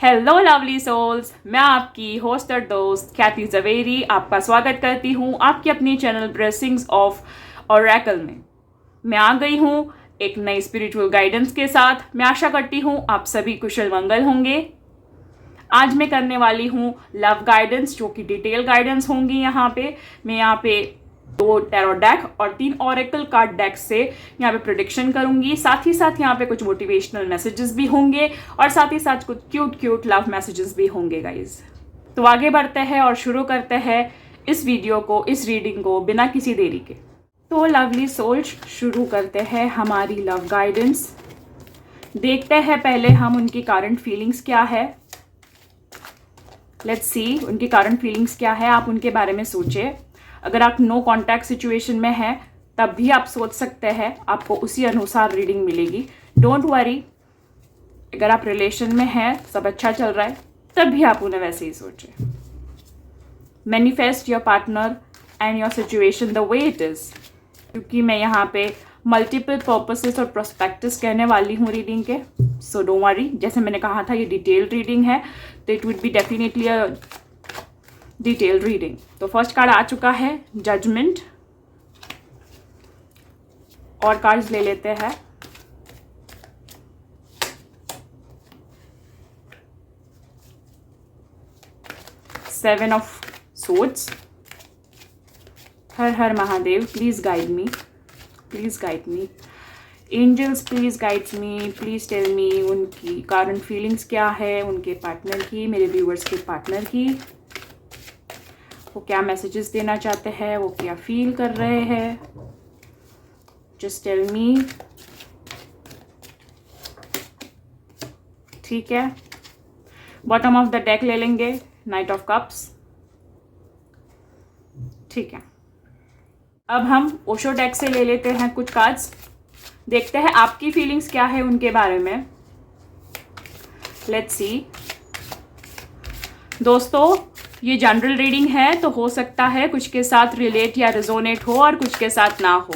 Hello lovely souls, मैं आपकी host और दोस्त ख्याति जवेरी आपका स्वागत करती हूँ आपकी अपनी चैनल ब्लेसिंग्स ऑफ ओरेकल में। मैं आ गई हूँ एक नई स्पिरिचुअल गाइडेंस के साथ। मैं आशा करती हूँ आप सभी कुशल मंगल होंगे। आज मैं करने वाली हूँ लव गाइडेंस, जो कि डिटेल गाइडेंस होंगी। मैं यहाँ पे 2 टैरो डेक और 3 ओरेकल कार्ड डेक से यहाँ पे प्रेडिक्शन करूंगी। साथ ही साथ यहाँ पे कुछ मोटिवेशनल मैसेजेस भी होंगे और साथ ही साथ कुछ क्यूट लव मैसेजेस भी होंगे गाइज। तो आगे बढ़ते हैं और शुरू करते हैं इस वीडियो को, इस रीडिंग को बिना किसी देरी के। तो लवली सोल्स, शुरू करते हैं हमारी लव गाइडेंस। देखते हैं पहले हम उनकी करंट फीलिंग्स क्या है। लेट्स सी उनकी करंट फीलिंग्स क्या है। आप उनके बारे में सोचिए। अगर आप नो कॉन्टैक्ट सिचुएशन में हैं तब भी आप सोच सकते हैं, आपको उसी अनुसार रीडिंग मिलेगी। डोंट वरी, अगर आप रिलेशन में हैं, सब अच्छा चल रहा है, तब भी आप उन्हें वैसे ही सोचें। Manifest your partner and your situation the way it is, क्योंकि मैं यहाँ पे मल्टीपल पर्पसेस और प्रोस्पेक्टस कहने वाली हूँ रीडिंग के। सो डोंट वरी, जैसे मैंने कहा था ये डिटेल रीडिंग है, तो it would be definitely a detail reading. तो फर्स्ट कार्ड आ चुका है जजमेंट, और कार्ड्स ले लेते हैं। Seven of swords. हर हर Mahadev, please guide me, please guide me. Angels please guide me, please tell me उनकी करंट फीलिंग्स क्या है, उनके पार्टनर की, मेरे व्यूअर्स के पार्टनर की। वो क्या मैसेजेस देना चाहते हैं, वो क्या फील कर रहे हैं। Just tell me. ठीक है, बॉटम ऑफ द डेक ले लेंगे, नाइट ऑफ कप्स। ठीक है, अब हम ओशो डेक से ले लेते हैं कुछ कार्ड्स। देखते हैं आपकी फीलिंग्स क्या है उनके बारे में। Let's see. दोस्तों, ये जनरल रीडिंग है, तो हो सकता है कुछ के साथ रिलेट या रिजोनेट हो और कुछ के साथ ना हो।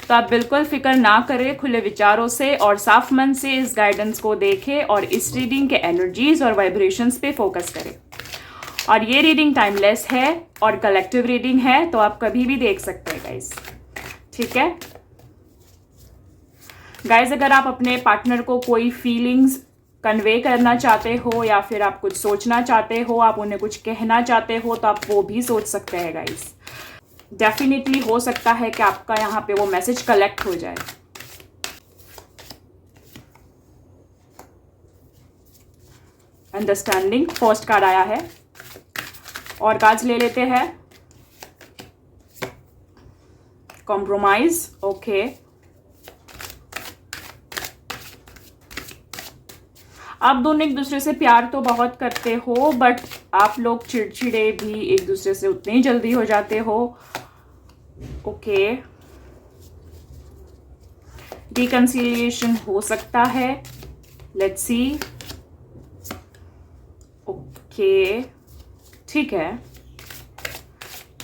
तो आप बिल्कुल फिक्र ना करें, खुले विचारों से और साफ मन से इस गाइडेंस को देखें और इस रीडिंग के एनर्जीज और वाइब्रेशंस पे फोकस करें। और ये रीडिंग टाइमलेस है और कलेक्टिव रीडिंग है, तो आप कभी भी देख सकते हैं गाइस। ठीक है गाइस, अगर आप अपने पार्टनर को कोई फीलिंग्स कन्वे करना चाहते हो या फिर आप कुछ सोचना चाहते हो, आप उन्हें कुछ कहना चाहते हो, तो आप वो भी सोच सकते हैं गाइस। डेफिनेटली हो सकता है कि आपका यहाँ पे वो मैसेज कलेक्ट हो जाए। अंडरस्टैंडिंग फर्स्ट कार्ड आया है, और कार्ड्स ले लेते हैं। Compromise, okay. आप दोनों एक दूसरे से प्यार तो बहुत करते हो, बट आप लोग चिड़चिड़े भी एक दूसरे से उतने ही जल्दी हो जाते हो। ओके, रिकंसिलिएशन हो सकता है। Let's see. ओके, ठीक है,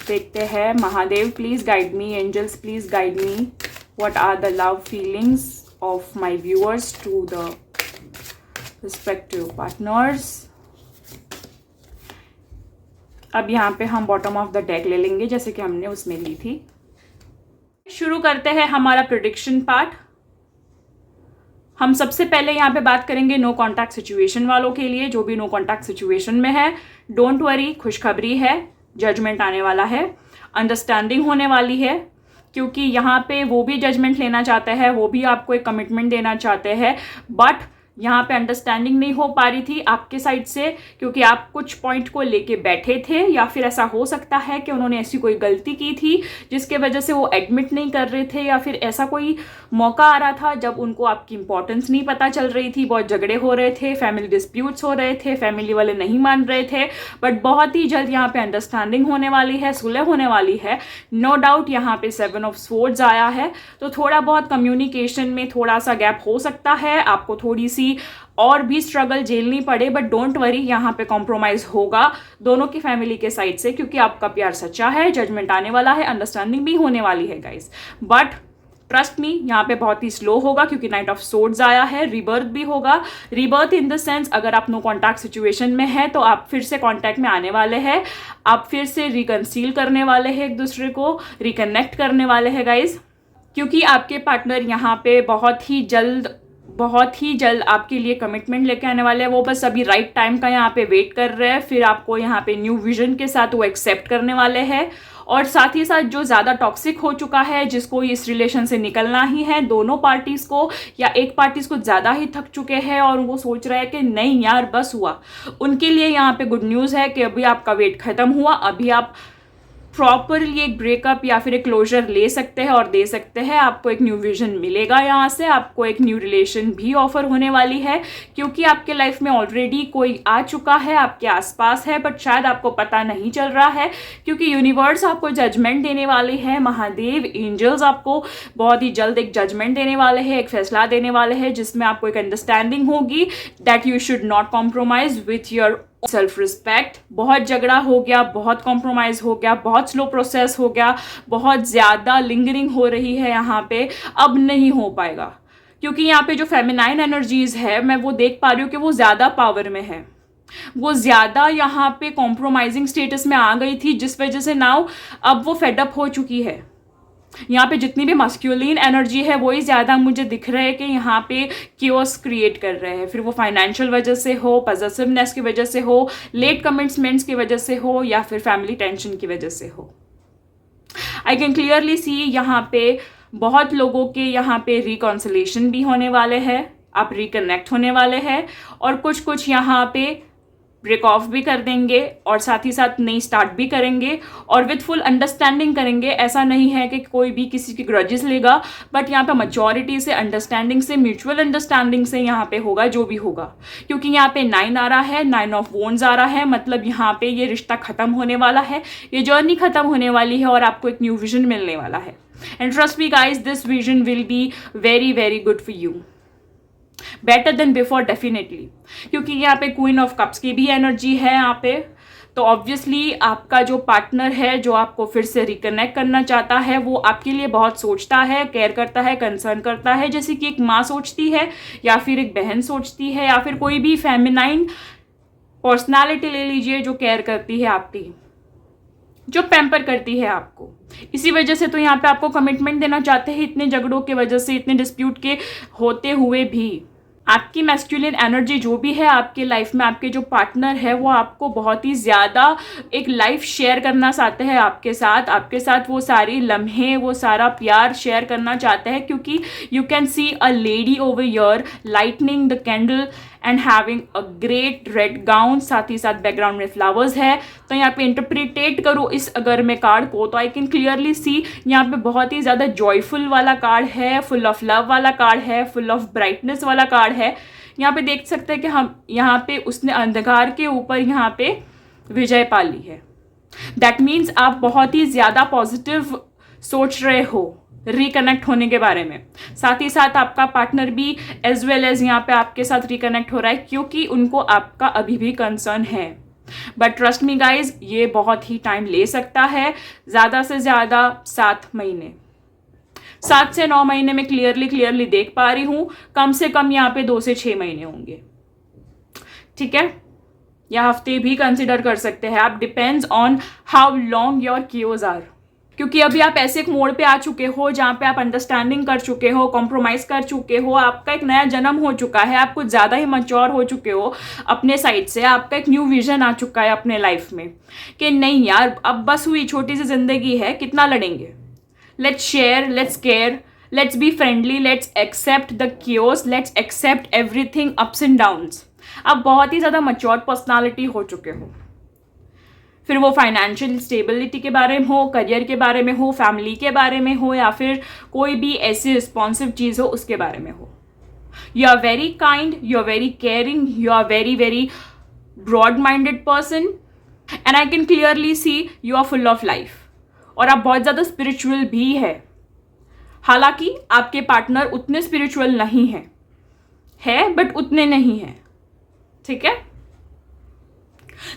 देखते हैं। Mahadev please guide me, angels please guide me, what are the love feelings of my viewers to the respective partners. अब यहाँ पे हम बॉटम ऑफ द डेक ले लेंगे, जैसे कि हमने उसमें ली थी। शुरू करते हैं हमारा प्रेडिक्शन पार्ट। हम सबसे पहले यहाँ पे बात करेंगे नो कॉन्टैक्ट सिचुएशन वालों के लिए। जो भी नो कॉन्टैक्ट सिचुएशन में है, डोंट वरी, खुशखबरी है, जजमेंट आने वाला है, अंडरस्टैंडिंग होने वाली है, क्योंकि यहाँ पे वो भी जजमेंट लेना चाहते हैं, वो भी आपको एक कमिटमेंट देना चाहते हैं, बट यहाँ पे अंडरस्टैंडिंग नहीं हो पा रही थी आपके साइड से, क्योंकि आप कुछ पॉइंट को लेके बैठे थे, या फिर ऐसा हो सकता है कि उन्होंने ऐसी कोई गलती की थी जिसके वजह से वो एडमिट नहीं कर रहे थे, या फिर ऐसा कोई मौका आ रहा था जब उनको आपकी इंपॉर्टेंस नहीं पता चल रही थी, बहुत झगड़े हो रहे थे, फैमिली डिस्प्यूट्स हो रहे थे, फैमिली वाले नहीं मान रहे थे। बट बहुत ही जल्द यहाँ पे अंडरस्टैंडिंग होने वाली है, सुलह होने वाली है, नो डाउट। यहाँ पे 7 ऑफ स्वॉर्ड्स आया है, तो थोड़ा बहुत कम्युनिकेशन में थोड़ा सा गैप हो सकता है, आपको थोड़ी सी और भी स्ट्रगल झेलनी पड़े, बट डोंट वरी, यहाँ पे कॉम्प्रोमाइज होगा दोनों की फैमिली के साइड से, क्योंकि आपका प्यार सच्चा है, जजमेंट आने वाला है, अंडरस्टैंडिंग भी होने वाली है गाइस। बट ट्रस्ट मी, यहाँ पे बहुत ही स्लो होगा क्योंकि नाइट ऑफ सोर्ड्स आया है। रिबर्थ भी होगा। रिबर्थ इन द सेंस, अगर आप नो कॉन्टैक्ट सिचुएशन में है तो आप फिर से कॉन्टैक्ट में आने वाले हैं, आप फिर से रिकंसील करने वाले हैं, एक दूसरे को रिकनेक्ट करने वाले हैं गाइज, क्योंकि आपके पार्टनर यहाँ पे बहुत ही जल्द आपके लिए कमिटमेंट लेके आने वाले हैं। वो बस अभी राइट टाइम का यहाँ पे वेट कर रहे हैं, फिर आपको यहाँ पे न्यू विजन के साथ वो एक्सेप्ट करने वाले हैं। और साथ ही साथ जो ज़्यादा टॉक्सिक हो चुका है, जिसको इस रिलेशन से निकलना ही है, दोनों पार्टीज़ को या एक पार्टीज़ को ज़्यादा ही थक चुके हैं और वो सोच रहे हैं कि नहीं यार बस हुआ, उनके लिए यहाँ पे गुड न्यूज़ है कि अभी आपका वेट ख़त्म हुआ, अभी आप प्रॉपरली एक ब्रेकअप या फिर एक क्लोजर ले सकते हैं और दे सकते हैं। आपको एक न्यू विजन मिलेगा, यहाँ से आपको एक न्यू रिलेशन भी ऑफर होने वाली है, क्योंकि आपके लाइफ में ऑलरेडी कोई आ चुका है, आपके आसपास है, बट शायद आपको पता नहीं चल रहा है, क्योंकि यूनिवर्स आपको जजमेंट देने वाले हैं। महादेव, एंजल्स आपको बहुत ही जल्द एक जजमेंट देने वाले हैं, एक फैसला देने वाले हैं, जिसमें आपको एक अंडरस्टैंडिंग होगी that you should not compromise with your self respect. बहुत झगड़ा हो गया, बहुत कॉम्प्रोमाइज हो गया, बहुत स्लो प्रोसेस हो गया, बहुत ज़्यादा लिंगरिंग हो रही है यहाँ पे, अब नहीं हो पाएगा, क्योंकि यहाँ पे जो फेमिनाइन एनर्जीज है मैं वो देख पा रही हूँ कि वो ज़्यादा पावर में है, वो ज़्यादा यहाँ पे कॉम्प्रोमाइजिंग स्टेटस में आ गई थी, जिस वजह से नाउ अब वो फेडअप हो चुकी है। यहाँ पे जितनी भी मस्क्यूलिन एनर्जी है वही ज़्यादा मुझे दिख रहा है कि यहाँ पे क्योस क्रिएट कर रहे हैं, फिर वो फाइनेंशियल वजह से हो, पॉजिटिवनेस की वजह से हो, लेट कमिटमेंट्स की वजह से हो, या फिर फैमिली टेंशन की वजह से हो। आई कैन क्लियरली सी यहाँ पे बहुत लोगों के यहाँ पे रिकॉन्सिलेशन भी होने वाले हैं, आप रिकनेक्ट होने वाले हैं, और कुछ यहाँ पे ब्रेक ऑफ भी कर देंगे और साथ ही साथ नई स्टार्ट भी करेंगे और विथ फुल अंडरस्टैंडिंग करेंगे। ऐसा नहीं है कि कोई भी किसी की ग्रजेस लेगा, बट यहाँ पे मैच्योरिटी से, अंडरस्टैंडिंग से, म्यूचुअल अंडरस्टैंडिंग से यहाँ पे होगा जो भी होगा, क्योंकि यहाँ पे 9 आ रहा है, 9 ऑफ वॉन्ड्स आ रहा है, मतलब यहाँ पे ये रिश्ता खत्म होने वाला है, ये जर्नी खत्म होने वाली है और आपको एक न्यू विजन मिलने वाला है। And trust me guys, this vision will be very very good for you, better than before definitely, क्योंकि यहाँ पे क्वीन ऑफ कप्स की भी एनर्जी है यहाँ पे। तो ऑब्वियसली आपका जो पार्टनर है, जो आपको फिर से रिकनेक्ट करना चाहता है, वो आपके लिए बहुत सोचता है, केयर करता है, कंसर्न करता है, जैसे कि एक माँ सोचती है या फिर एक बहन सोचती है या फिर कोई भी फेमिनाइन पर्सनालिटी ले लीजिए जो केयर करती है आपकी, जो पैम्पर करती है आपको। इसी वजह से तो यहाँ पे आपको कमिटमेंट देना चाहते हैं, इतने झगड़ों के वजह से, इतने डिस्प्यूट के होते हुए भी। आपकी मैस्कुलिन एनर्जी जो भी है आपके लाइफ में, आपके जो पार्टनर है वो आपको बहुत ही ज़्यादा एक लाइफ शेयर करना चाहते हैं आपके साथ वो सारी लम्हे, वो सारा प्यार शेयर करना चाहते हैं, क्योंकि you can see a lady over your lightning the candle and having a great red gown, साथ ही साथ बैकग्राउंड में फ्लावर्स है। तो यहाँ पे इंटरप्रिटेट करो इस अगर मैं कार्ड को, तो आई कैन क्लियरली सी यहाँ पे बहुत ही ज़्यादा जॉयफुल वाला कार्ड है, फुल ऑफ लव वाला कार्ड है, फुल ऑफ ब्राइटनेस वाला कार्ड है। यहाँ पे देख सकते हैं कि हम यहाँ पे उसने अंधकार के ऊपर यहाँ पे विजय पा ली है। दैट मीन्स आप बहुत ही ज़्यादा पॉजिटिव सोच रहे हो रिकनेक्ट होने के बारे में, साथ ही साथ आपका पार्टनर भी एज वेल एज यहाँ पे आपके साथ रिकनेक्ट हो रहा है, क्योंकि उनको आपका अभी भी कंसर्न है। बट ट्रस्ट मी गाइज, ये बहुत ही टाइम ले सकता है, ज़्यादा से ज़्यादा 7 महीने, 7 से 9 महीने में क्लियरली देख पा रही हूँ, कम से कम यहाँ पे 2 से 6 महीने होंगे, ठीक है, या हफ्ते भी कंसिडर कर सकते हैं आप, depends on how long your queues are. क्योंकि अभी आप ऐसे एक मोड़ पे आ चुके हो जहाँ पे आप अंडरस्टैंडिंग कर चुके हो, कॉम्प्रोमाइज कर चुके हो, आपका एक नया जन्म हो चुका है, आप कुछ ज़्यादा ही मैच्योर हो चुके हो अपने साइड से, आपका एक न्यू विजन आ चुका है अपने लाइफ में कि नहीं यार अब बस हुई, छोटी सी जिंदगी है, कितना लड़ेंगे, let's share, let's care, let's be friendly, let's accept the chaos, let's accept everything ups and downs. आप बहुत ही ज़्यादा मैच्योर पर्सनालिटी हो चुके हो, फिर वो फाइनेंशियल स्टेबिलिटी के बारे में हो, करियर के बारे में हो, फैमिली के बारे में हो, या फिर कोई भी ऐसी रिस्पॉन्सिव चीज़ हो उसके बारे में हो। You are very kind, you are very caring, you are very very broad minded person and I can clearly see you are full of life. और आप बहुत ज़्यादा स्पिरिचुअल भी है, हालांकि आपके पार्टनर उतने स्पिरिचुअल नहीं है बट उतने नहीं है, ठीक है।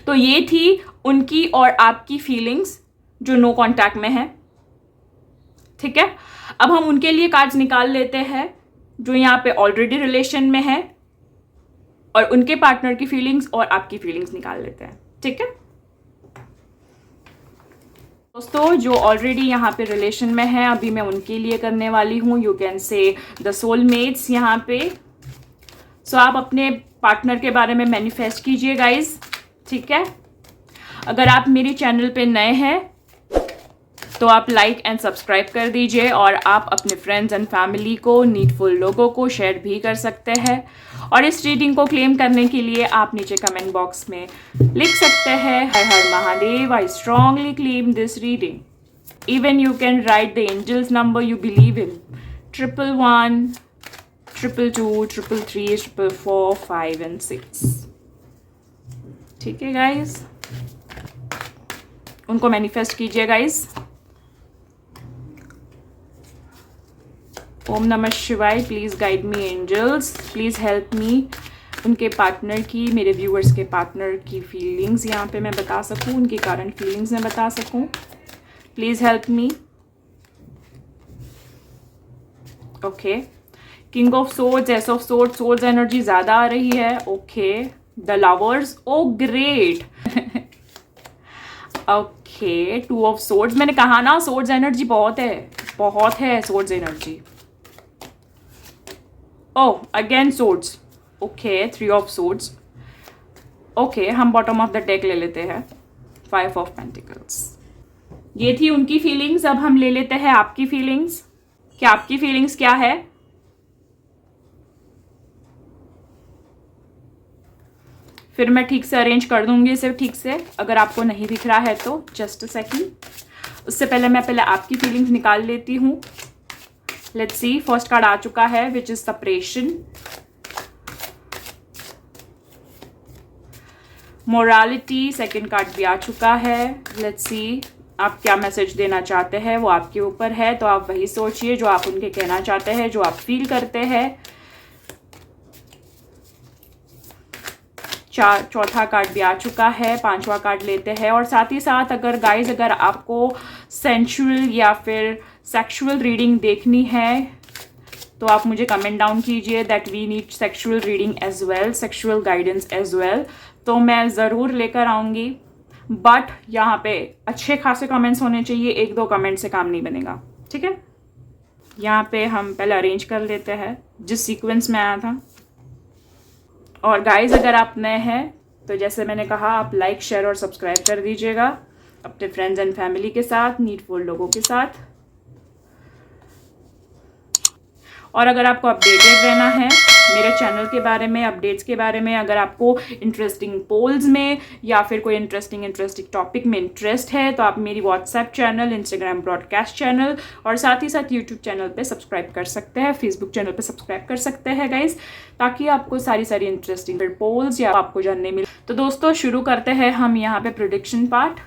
तो ये थी उनकी और आपकी फीलिंग्स जो नो कांटेक्ट में है, ठीक है, अब हम उनके लिए कार्ड्स निकाल लेते हैं जो यहाँ पे ऑलरेडी रिलेशन में है, और उनके पार्टनर की फीलिंग्स और आपकी फीलिंग्स निकाल लेते हैं। ठीक है दोस्तों, जो ऑलरेडी यहाँ पे रिलेशन में है, अभी मैं उनके लिए करने वाली हूँ, you can say the soulmates यहाँ पे। सो आप अपने पार्टनर के बारे में मैनिफेस्ट कीजिए गाइज। ठीक है, अगर आप मेरे चैनल पे नए हैं तो आप लाइक एंड सब्सक्राइब कर दीजिए, और आप अपने फ्रेंड्स एंड फैमिली को, नीडफुल लोगों को शेयर भी कर सकते हैं। और इस रीडिंग को क्लेम करने के लिए आप नीचे कमेंट बॉक्स में लिख सकते हैं, हर हर Mahadev, I strongly claim this reading. Even you can write the angels number you believe in, 111, 222, 333, 444, 5 and 6। ठीक है गाइज, उनको मैनिफेस्ट कीजिए गाइज। ओम नमः शिवाय, please guide me angels, please help me. उनके पार्टनर की, मेरे व्यूअर्स के पार्टनर की फीलिंग्स यहाँ पे मैं बता सकूँ, उनकी करंट फीलिंग्स मैं बता सकूँ। Please help me. Okay, king of swords, ace of swords, swords energy ज़्यादा आ रही है। Okay, the lovers, oh great. Okay, 2 of swords, मैंने कहा ना सोर्ड्स एनर्जी बहुत है swords energy. Oh, again swords. Okay, 3 of swords. Okay, हम बॉटम ऑफ द डेक ले लेते हैं, 5 ऑफ पेंटिकल्स। ये थी उनकी फीलिंग्स। अब हम ले लेते हैं आपकी फीलिंग्स। क्या आपकी फीलिंग्स क्या है? फिर मैं ठीक से अरेंज कर दूंगी इसे ठीक से, अगर आपको नहीं दिख रहा है तो जस्ट अ सेकेंड। उससे पहले मैं आपकी फीलिंग्स निकाल लेती हूँ। लेट्स सी, फर्स्ट कार्ड आ चुका है which is separation, morality, second card भी आ चुका है। लेट्स सी, आप क्या मैसेज देना चाहते हैं वो आपके ऊपर है, तो आप वही सोचिए जो आप उनके कहना चाहते हैं, जो आप फील करते हैं। चौथा कार्ड भी आ चुका है, 5वां कार्ड लेते हैं। और साथ ही साथ अगर गाइज, अगर आपको सेंशुअल या फिर सेक्सुअल रीडिंग देखनी है तो आप मुझे कमेंट डाउन कीजिए that we need sexual reading as well, sexual guidance as well, तो मैं ज़रूर लेकर आऊँगी। बट यहाँ पे अच्छे खासे कमेंट्स होने चाहिए, 1-2 कमेंट से काम नहीं बनेगा। ठीक है, यहाँ पे हम पहले अरेंज कर लेते हैं जिस सीक्वेंस में आया था। और गाइज, अगर आप नए हैं तो जैसे मैंने कहा, आप लाइक, शेयर और सब्सक्राइब कर दीजिएगा अपने फ्रेंड्स एंड फैमिली के साथ, नीडफुल लोगों के साथ। और अगर आपको अपडेटेड रहना है मेरे चैनल के बारे में, अपडेट्स के बारे में, अगर आपको इंटरेस्टिंग पोल्स में या फिर कोई इंटरेस्टिंग टॉपिक में इंटरेस्ट है, तो आप मेरी WhatsApp channel, Instagram broadcast channel और साथ ही साथ यूट्यूब चैनल पे सब्सक्राइब कर सकते हैं, फेसबुक चैनल पे सब्सक्राइब कर सकते हैं गाइज, ताकि आपको सारी इंटरेस्टिंग पोल्स या आपको जानने मिले। तो दोस्तों, शुरू करते हैं हम यहाँ पे prediction part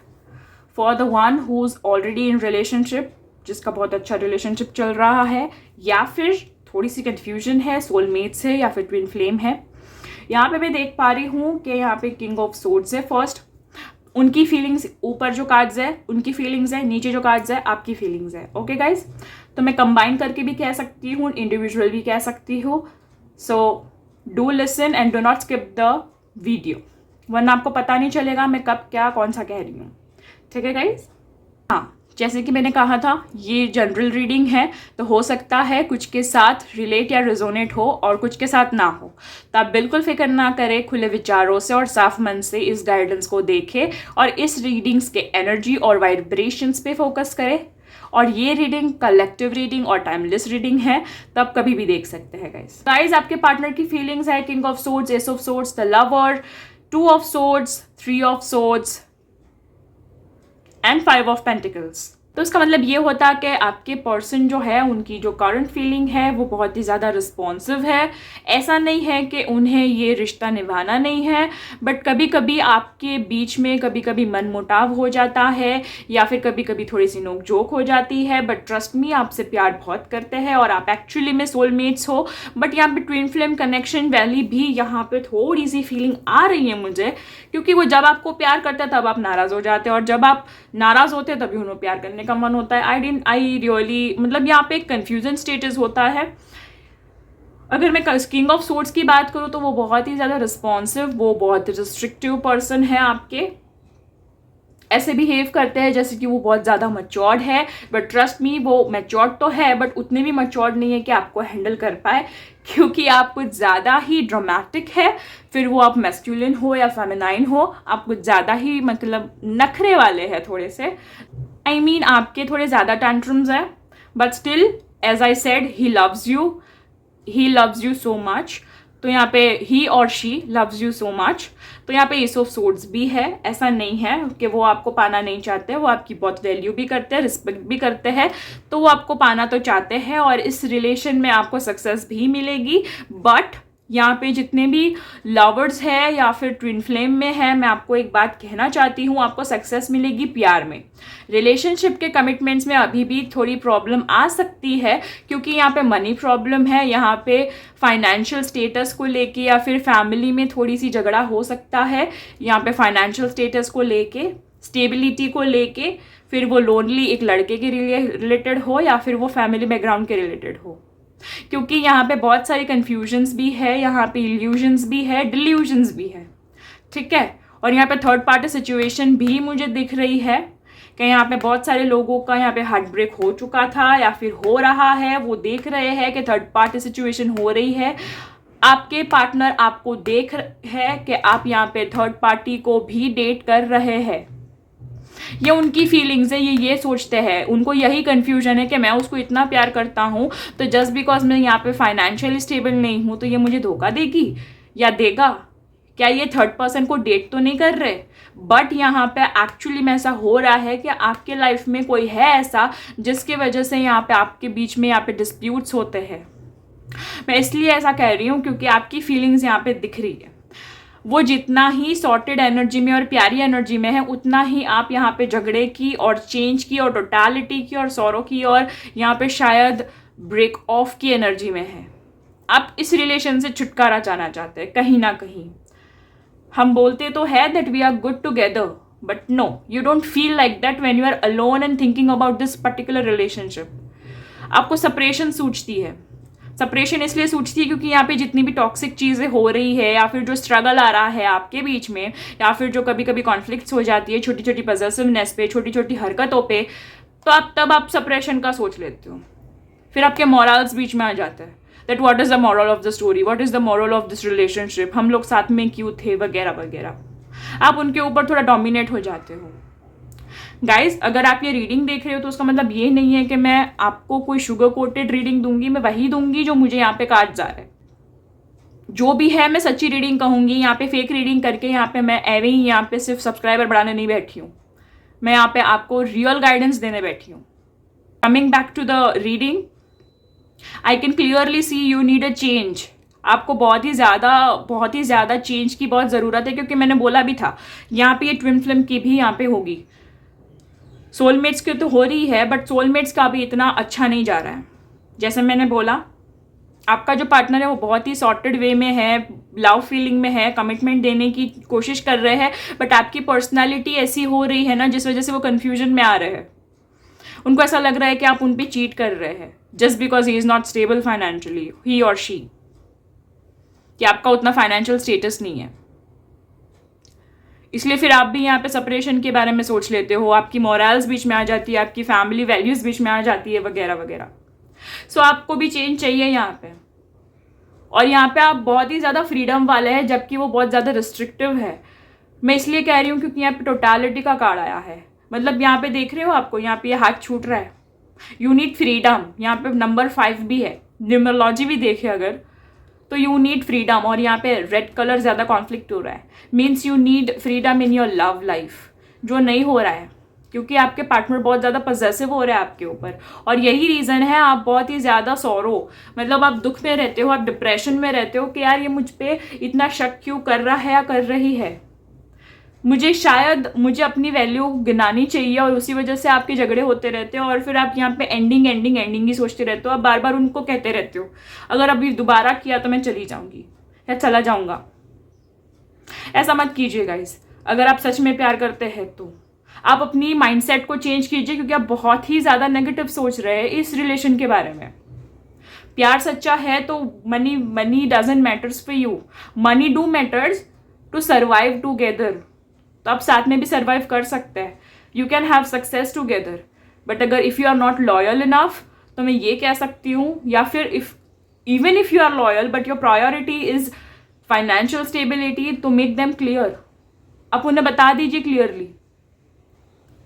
for the one who is already in relationship, जिसका बहुत अच्छा रिलेशनशिप चल रहा है, या फिर थोड़ी सी कंफ्यूजन है, सोलमेट्स है या फिर ट्विन फ्लेम है। यहाँ पे मैं देख पा रही हूँ कि यहाँ पे किंग ऑफ सोर्ड्स है। फर्स्ट, उनकी फीलिंग्स, ऊपर जो कार्ड्स है उनकी फीलिंग्स है, नीचे जो कार्ड्स है आपकी फीलिंग्स है। ओके गाइज, तो मैं कंबाइन करके भी कह सकती हूँ, इंडिविजुअल भी कह सकती हूँ। So do listen and do not skip the video, वरना आपको पता नहीं चलेगा मैं कब क्या कौन सा कह रही हूँ। ठीक है गाइज? हाँ, जैसे कि मैंने कहा था, ये जनरल रीडिंग है, तो हो सकता है कुछ के साथ रिलेट या रिजोनेट हो और कुछ के साथ ना हो। तो आप बिल्कुल फिक्र ना करें, खुले विचारों से और साफ मन से इस गाइडेंस को देखें और इस रीडिंग्स के एनर्जी और वाइब्रेशंस पे फोकस करें। और ये रीडिंग कलेक्टिव रीडिंग और टाइमलेस रीडिंग है, तो आप कभी भी देख सकते हैं गाइज। आपके पार्टनर की फीलिंग्स है king of swords, ace of swords, the lover, 2 of swords, 3 of swords and 5 of pentacles. तो इसका मतलब ये होता है कि आपके पर्सन जो है, उनकी जो करंट फीलिंग है वो बहुत ही ज़्यादा रिस्पॉन्सिव है। ऐसा नहीं है कि उन्हें ये रिश्ता निभाना नहीं है, बट कभी कभी आपके बीच में कभी कभी मनमुटाव हो जाता है या फिर कभी कभी थोड़ी सी नोकझोंक हो जाती है। बट ट्रस्ट मी, आपसे प्यार बहुत करते हैं और आप एक्चुअली में सोलमेट्स हो। बट यहाँ पे ट्विन फ्लेम कनेक्शन वाली भी यहाँ पे थोड़ी सी फीलिंग आ रही है मुझे, क्योंकि वो जब आपको प्यार करते हैं तब आप नाराज़ हो जाते हैं, और जब आप नाराज़ होते हैं तभी उन्हें प्यार करने करने का मन होता है। आई रियली मतलब यहाँ पे एक कन्फ्यूजन स्टेटस होता है। अगर मैं किंग ऑफ सोर्ड्स की बात करूँ तो वो बहुत ही ज़्यादा रिस्पॉन्सिव, वो बहुत रिस्ट्रिक्टिव पर्सन है, आपके ऐसे बिहेव करते हैं जैसे कि वो बहुत ज़्यादा मैच्योर्ड है, बट ट्रस्ट मी वो मैच्योर्ड तो है बट उतने भी मैच्योर्ड नहीं है कि आपको हैंडल कर पाए, क्योंकि आप कुछ ज़्यादा ही ड्रामेटिक है। फिर वो आप मैस्कुलिन हो या फेमिनाइन हो, आप कुछ ज़्यादा ही मतलब नखरे वाले हैं थोड़े से। I mean, आपके थोड़े ज़्यादा टैंट्रम्स हैं, but still as I said he loves you so much. तो यहाँ पे ही और she loves you so much. तो यहाँ पे एस ऑफ सोर्ड्स भी है, ऐसा नहीं है कि वो आपको पाना नहीं चाहते, वो आपकी बहुत वैल्यू भी करते हैं, रिस्पेक्ट भी करते हैं, तो वो आपको पाना तो चाहते हैं और इस रिलेशन में आपको सक्सेस भी मिलेगी। बट यहाँ पे जितने भी लवर्स है या फिर ट्विन फ्लेम में है, मैं आपको एक बात कहना चाहती हूँ, आपको सक्सेस मिलेगी प्यार में। रिलेशनशिप के कमिटमेंट्स में अभी भी थोड़ी प्रॉब्लम आ सकती है, क्योंकि यहाँ पे मनी प्रॉब्लम है, यहाँ पे फाइनेंशियल स्टेटस को लेके या फिर फैमिली में थोड़ी सी झगड़ा हो सकता है, यहाँ पे फाइनेंशियल स्टेटस को लेके, स्टेबिलिटी को लेके, फिर वो लोनली एक लड़के के रिलेटेड हो या फिर वो फैमिली बैकग्राउंड के रिलेटेड हो, क्योंकि यहाँ पे बहुत सारी कन्फ्यूजन्स भी है, यहाँ पे इल्यूजन्स भी है, डिल्यूजन्स भी है, ठीक है। और यहाँ पे थर्ड पार्टी सिचुएशन भी मुझे दिख रही है कि यहाँ पे बहुत सारे लोगों का यहाँ पे हार्ट ब्रेक हो चुका था या फिर हो रहा है, वो देख रहे हैं कि थर्ड पार्टी सिचुएशन हो रही है। आपके पार्टनर आपको देख है कि आप यहाँ पे थर्ड पार्टी को भी डेट कर रहे हैं, ये उनकी फीलिंग्स है, ये सोचते हैं, उनको यही कन्फ्यूजन है कि मैं उसको इतना प्यार करता हूँ तो जस्ट बिकॉज मैं यहाँ पे फाइनेंशियली स्टेबल नहीं हूँ तो ये मुझे धोखा देगी या देगा। क्या ये थर्ड पर्सन को डेट तो नहीं कर रहे, बट यहाँ पे एक्चुअली में ऐसा हो रहा है कि आपके लाइफ में कोई है ऐसा जिसकी वजह से यहाँ पे आपके बीच में यहाँ पे डिस्प्यूट्स होते हैं। मैं इसलिए ऐसा कह रही हूँ क्योंकि आपकी फीलिंग्स यहाँ पे दिख रही है। वो जितना ही सॉर्टेड एनर्जी में और प्यारी एनर्जी में है, उतना ही आप यहाँ पे झगड़े की और चेंज की और टोटालिटी की और सौरो की और यहाँ पे शायद ब्रेक ऑफ की एनर्जी में है। आप इस रिलेशन से छुटकारा चाहना चाहते हैं कहीं ना कहीं। हम बोलते तो है that we are good together, but no, you don't feel like that when you are alone and thinking about this particular relationship. आपको सेपरेशन सूझती है। सेपरेशन इसलिए सूझती है क्योंकि यहाँ पे जितनी भी टॉक्सिक चीज़ें हो रही है या फिर जो स्ट्रगल आ रहा है आपके बीच में, या फिर जो कभी कभी कॉन्फ्लिक्ट्स हो जाती है छोटी छोटी पॉसेसिवनेस पे, छोटी छोटी हरकतों पे, तो आप सेपरेशन का सोच लेते हो। फिर आपके मॉरल्स बीच में आ जाता है that what is the moral of the story, what is the moral of this relationship, हम लोग साथ में क्यों थे, वगैरह वगैरह। आप उनके ऊपर थोड़ा डोमिनेट हो जाते हो। गाइज, अगर आप ये रीडिंग देख रहे हो तो उसका मतलब ये नहीं है कि मैं आपको कोई शुगर कोटेड रीडिंग दूंगी, मैं वही दूंगी जो मुझे यहाँ पे कार्ड जा रहा है। जो भी है मैं सच्ची रीडिंग कहूंगी। यहाँ पे फेक रीडिंग करके यहाँ पे मैं एवे ही यहाँ पे सिर्फ सब्सक्राइबर बढ़ाने नहीं बैठी हूँ, मैं यहाँ पे आपको रियल गाइडेंस देने बैठी हूँ। Coming back to the reading, I can clearly see you need a change. आपको बहुत ही ज़्यादा चेंज की बहुत ज़रूरत है, क्योंकि मैंने बोला भी था यहाँ पे ये ट्विन फ्लेम की भी यहाँ पे होगी। सोलमेट्स की तो हो रही है, बट सोलमेट्स का भी इतना अच्छा नहीं जा रहा है। जैसे मैंने बोला, आपका जो पार्टनर है वो बहुत ही सॉर्टेड वे में है, लव फीलिंग में है, कमिटमेंट देने की कोशिश कर रहे हैं, बट आपकी पर्सनालिटी ऐसी हो रही है ना जिस वजह से वो कन्फ्यूजन में आ रहे हैं। उनको ऐसा लग रहा है कि आप उन पर चीट कर रहे हैं just because he is not stable financially, he और शी, कि आपका उतना फाइनेंशियल स्टेटस नहीं है। इसलिए फिर आप भी यहाँ पे सेपरेशन के बारे में सोच लेते हो, आपकी मॉरल्स बीच में आ जाती है, आपकी फैमिली वैल्यूज़ बीच में आ जाती है, वगैरह वगैरह। सो आपको भी चेंज चाहिए यहाँ पे। और यहाँ पे आप बहुत ही ज़्यादा फ्रीडम वाले हैं, जबकि वो बहुत ज़्यादा रिस्ट्रिक्टिव है। मैं इसलिए कह रही हूँ क्योंकि यहाँ पे टोटालिटी का कार्ड आया है। मतलब यहाँ पे देख रहे हो, आपको यहाँ पे हाथ छूट रहा है, यू नीड फ्रीडम। यहाँ पे नंबर 5 भी है, न्यूमरोलॉजी भी देखे अगर तो यू नीड फ्रीडम। और यहाँ पे रेड कलर ज़्यादा कॉन्फ्लिक्ट हो रहा है, means you need freedom in your love life, जो नहीं हो रहा है क्योंकि आपके पार्टनर बहुत ज़्यादा पॉसेसिव हो रहा है आपके ऊपर। और यही रीज़न है आप बहुत ही ज़्यादा सौरो, मतलब आप दुख में रहते हो, आप डिप्रेशन में रहते हो कि यार ये मुझ पे इतना शक क्यों कर रहा है या कर रही है, मुझे अपनी वैल्यू गिनानी चाहिए, और उसी वजह से आपके झगड़े होते रहते हो। और फिर आप यहाँ पे एंडिंग ही सोचते रहते हो, आप बार बार उनको कहते रहते हो अगर अभी दोबारा किया तो मैं चली जाऊंगी या चला जाऊंगा। ऐसा मत कीजिए गाइस। अगर आप सच में प्यार करते हैं तो आप अपनी माइंडसेट को चेंज कीजिए, क्योंकि आप बहुत ही ज़्यादा नेगेटिव सोच रहे हैं इस रिलेशन के बारे में। प्यार सच्चा है तो money doesn't matters for you, money do matters to survive together. तो आप साथ में भी सर्वाइव कर सकते हैं, you can have success together. But अगर if you are not loyal enough, तो मैं ये कह सकती हूँ, या फिर even if you are loyal but your priority is financial stability, तो मेक देम क्लियर। आप उन्हें बता दीजिए क्लियरली,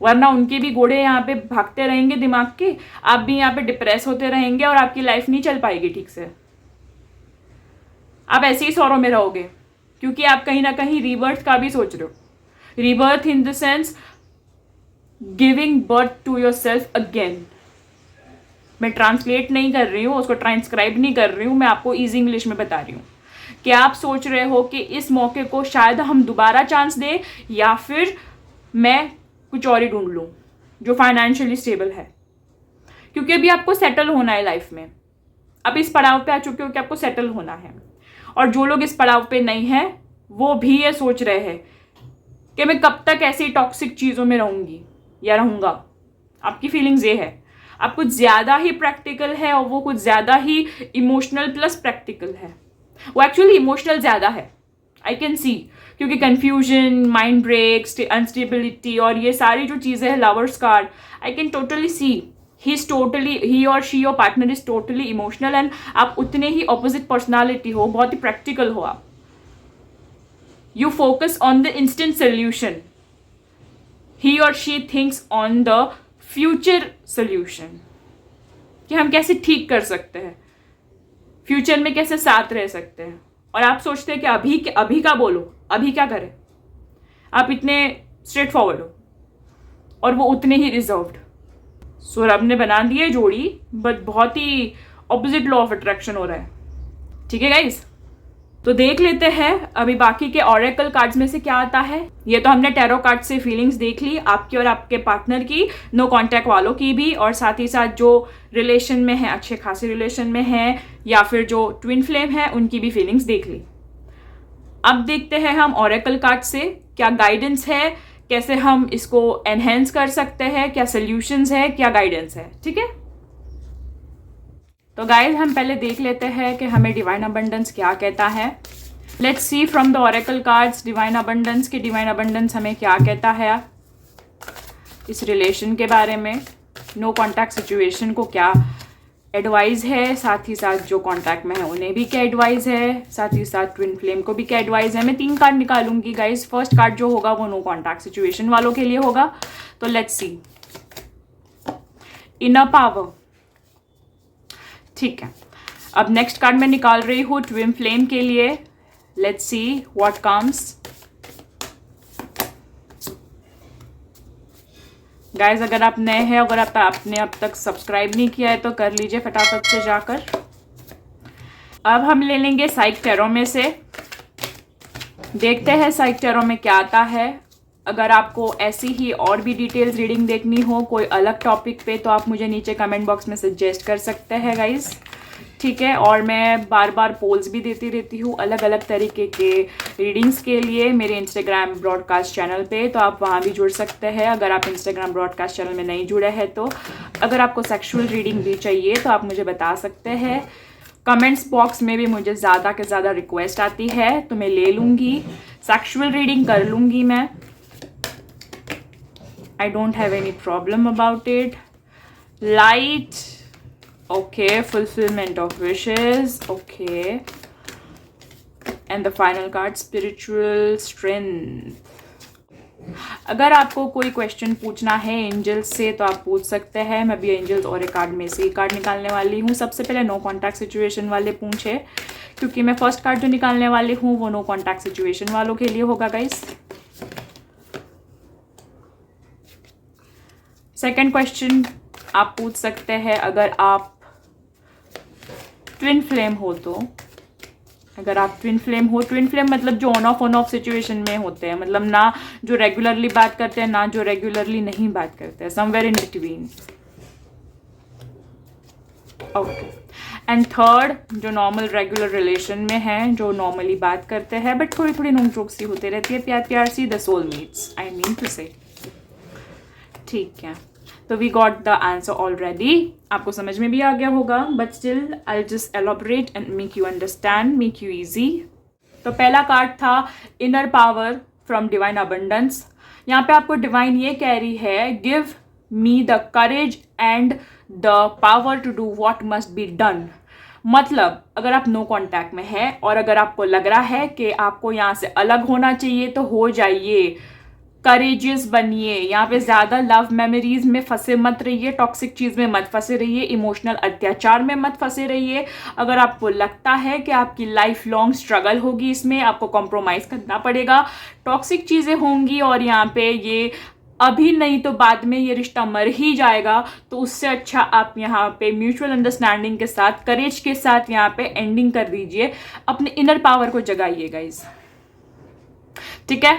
वरना उनके भी घोड़े यहाँ पे भागते रहेंगे दिमाग के, आप भी यहाँ पे डिप्रेस होते रहेंगे और आपकी लाइफ नहीं चल पाएगी ठीक से। आप ऐसे ही सौरों में रहोगे, क्योंकि आप कहीं ना कहीं रीबर्थ का भी सोच रहे हो। Rebirth in the sense giving birth to your self again. मैं ट्रांसलेट नहीं कर रही हूँ, उसको ट्रांसक्राइब नहीं कर रही हूँ, मैं आपको ईजी इंग्लिश में बता रही हूँ कि आप सोच रहे हो कि इस मौके को शायद हम दोबारा चांस दें, या फिर मैं कुछ और ही ढूंढ लूँ जो फाइनेंशियली स्टेबल है, क्योंकि अभी आपको सेटल होना है लाइफ में। आप इस पड़ाव पे आ चुके हो कि आपको सेटल होना है, और जो लोग इस पड़ाव पे नहीं हैं वो भी ये सोच रहे हैं कि मैं कब तक ऐसी टॉक्सिक चीज़ों में रहूँगी या रहूँगा। आपकी फीलिंग्स ये है, आप कुछ ज़्यादा ही प्रैक्टिकल है और वो कुछ ज़्यादा ही इमोशनल प्लस प्रैक्टिकल है। वो एक्चुअली इमोशनल ज़्यादा है, आई कैन सी, क्योंकि कन्फ्यूजन, माइंड ब्रेक्स, अनस्टेबिलिटी और ये सारी जो चीज़ें हैं, lovers card, I can totally see he और she your partner is totally emotional, and आप उतने ही ऑपोजिट पर्सनालिटी हो, बहुत ही प्रैक्टिकल हो आप। You focus on the instant solution, he और she thinks on the future solution, कि हम कैसे ठीक कर सकते हैं, फ्यूचर में कैसे साथ रह सकते हैं। और आप सोचते हैं कि अभी का बोलो, अभी क्या करें। आप इतने स्ट्रेट फॉरवर्ड हो और वो उतने ही रिजर्व्ड। सो रब ने बना दी है जोड़ी, बट बहुत ही ऑपोजिट लॉ ऑफ अट्रैक्शन हो रहा है। ठीक है गाइज, तो देख लेते हैं अभी बाकी के ऑरेकल कार्ड्स में से क्या आता है। ये तो हमने टैरो कार्ड से फीलिंग्स देख ली, आपकी और आपके पार्टनर की, नो कांटेक्ट वालों की भी, और साथ ही साथ जो रिलेशन में है, अच्छे खासे रिलेशन में है, या फिर जो ट्विन फ्लेम है, उनकी भी फीलिंग्स देख ली। अब देखते हैं हम ऑरेकल कार्ड से क्या गाइडेंस है, कैसे हम इसको एनहेंस कर सकते हैं, क्या सॉल्यूशंस है, क्या गाइडेंस है। ठीक है, तो गाइज हम पहले देख लेते हैं कि हमें डिवाइन अबंडेंस क्या कहता है। Let's see from the oracle cards divine abundance की डिवाइन अबंडेंस हमें क्या कहता है इस रिलेशन के बारे में। नो कॉन्टैक्ट सिचुएशन को क्या एडवाइस है, साथ ही साथ जो कॉन्टैक्ट में है उन्हें भी क्या एडवाइस है, साथ ही साथ ट्विन फ्लेम को भी क्या एडवाइस है। मैं 3 कार्ड निकालूंगी गाइज। फर्स्ट कार्ड जो होगा वो नो कॉन्टैक्ट सिचुएशन वालों के लिए होगा, तो लेट्स सी। इनर पावर, ठीक है। अब नेक्स्ट कार्ड मैं निकाल रही हूँ ट्विन फ्लेम के लिए। Let's see what comes. Guys अगर आप नए हैं, अगर आपने अब तक सब्सक्राइब नहीं किया है तो कर लीजिए फटाफट से जाकर। अब हम ले लेंगे साइक टैरो में से, देखते हैं साइक टैरो में क्या आता है। अगर आपको ऐसी ही और भी डिटेल्स रीडिंग देखनी हो कोई अलग टॉपिक पे, तो आप मुझे नीचे कमेंट बॉक्स में सजेस्ट कर सकते हैं गाइज। ठीक है, और मैं बार बार पोल्स भी देती रहती हूँ अलग अलग तरीके के रीडिंग्स के लिए मेरे इंस्टाग्राम ब्रॉडकास्ट चैनल पे, तो आप वहाँ भी जुड़ सकते हैं अगर आप इंस्टाग्राम ब्रॉडकास्ट चैनल में नहीं जुड़े हैं तो। अगर आपको सेक्सुअल रीडिंग भी चाहिए तो आप मुझे बता सकते हैं। कमेंट्स बॉक्स में भी मुझे ज़्यादा से ज़्यादा रिक्वेस्ट आती है तो मैं ले लूँगी, सेक्सुअल रीडिंग कर लूँगी मैं। I don't have any problem about it. Light, okay. Fulfillment of wishes, okay. And the final card, spiritual strength. अगर आपको कोई क्वेश्चन पूछना है एंजल्स से तो आप पूछ सकते हैं। मैं भी एंजल्स और एक कार्ड में से ही कार्ड निकालने वाली हूँ। सबसे पहले नो कॉन्टैक्ट सिचुएशन वाले पूछे, क्योंकि मैं फर्स्ट कार्ड जो निकालने वाली हूँ वो नो कॉन्टैक्ट सिचुएशन वालों के लिए होगा गाइस। सेकंड क्वेश्चन आप पूछ सकते हैं अगर आप ट्विन फ्लेम हो तो। अगर आप ट्विन फ्लेम हो, ट्विन फ्लेम मतलब जो ऑन ऑफ सिचुएशन में होते हैं, मतलब ना जो रेगुलरली बात करते हैं ना जो रेगुलरली नहीं बात करते हैं, somewhere in between. Okay, and third जो नॉर्मल रेगुलर रिलेशन में है, जो नॉर्मली बात करते हैं बट थोड़ी थोड़ी नोक झोंक सी होते रहती है, प्यार प्यार see, the soulmates I mean to say. ठीक है, तो we got the answer already. आपको समझ में भी आ गया होगा, but still I just elaborate and make you understand, make you easy. तो पहला कार्ड था inner power from divine abundance. यहाँ पे आपको डिवाइन ये कह रही है, give me the courage and the power to do what must be done. मतलब अगर आप नो कॉन्टैक्ट में है और अगर आपको लग रहा है कि आपको यहाँ से अलग होना चाहिए तो हो जाइए, करेजियस बनिए. यहाँ पे ज़्यादा लव मेमोरीज में फंसे मत रहिए, टॉक्सिक चीज़ में मत फंसे रहिए, इमोशनल अत्याचार में मत फंसे रहिए. अगर आपको लगता है कि आपकी लाइफ लॉन्ग स्ट्रगल होगी, इसमें आपको कॉम्प्रोमाइज़ करना पड़ेगा, टॉक्सिक चीज़ें होंगी और यहाँ पे ये अभी नहीं तो बाद में ये रिश्ता मर ही जाएगा, तो उससे अच्छा आप यहाँ पे म्यूचुअल अंडरस्टैंडिंग के साथ, करेज के साथ यहाँ पे एंडिंग कर दीजिए. अपने इनर पावर को जगाइए गाइज. ठीक है,